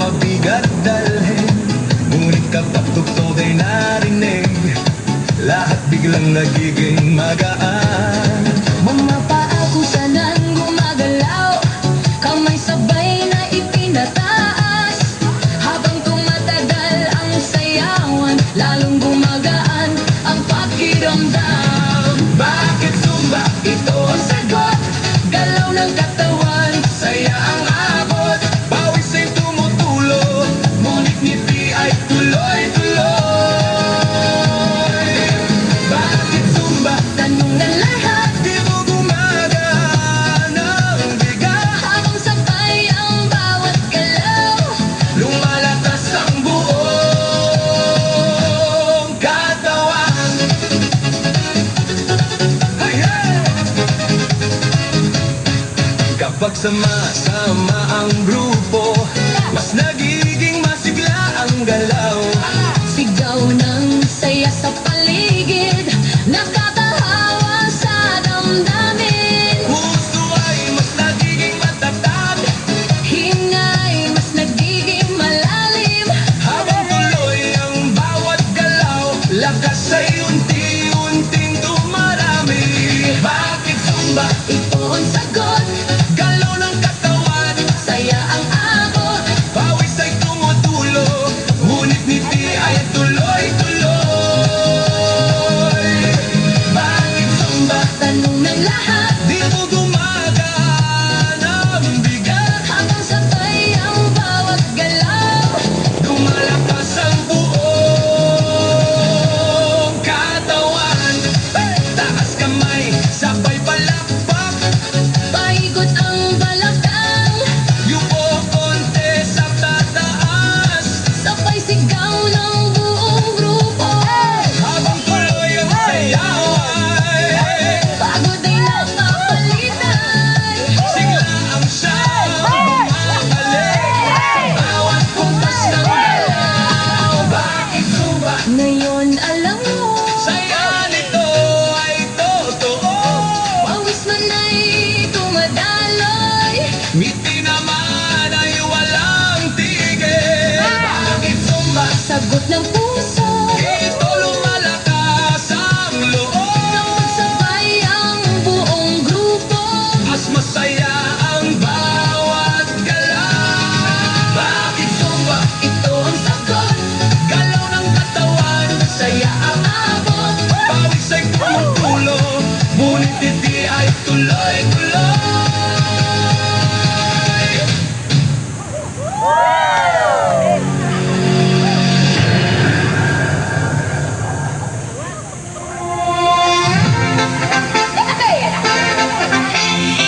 mabigat dalhin, ngunit kapag tugtog ay narinig, lahat biglang nagiging magaan. Mga paa kusanan gumagalaw, kamay sabay na ipinataas. Habang tumatagal ang sayawan, lalong gumagaan ang pakiramdam. Bakit Zumba? Ito ang sagot. Galaw ng katawan, Saya ang abot, pawis ay tumutulo, ngunit ngiti ay tuloy-tuloy. Bakit Zumba? tanong ng lahat, Di mo gumagaan ang bigat, habang sabay ang bawat galaw. lumalakas ang buong katawan. Hey, hey! Kapag sama-sama ang groove,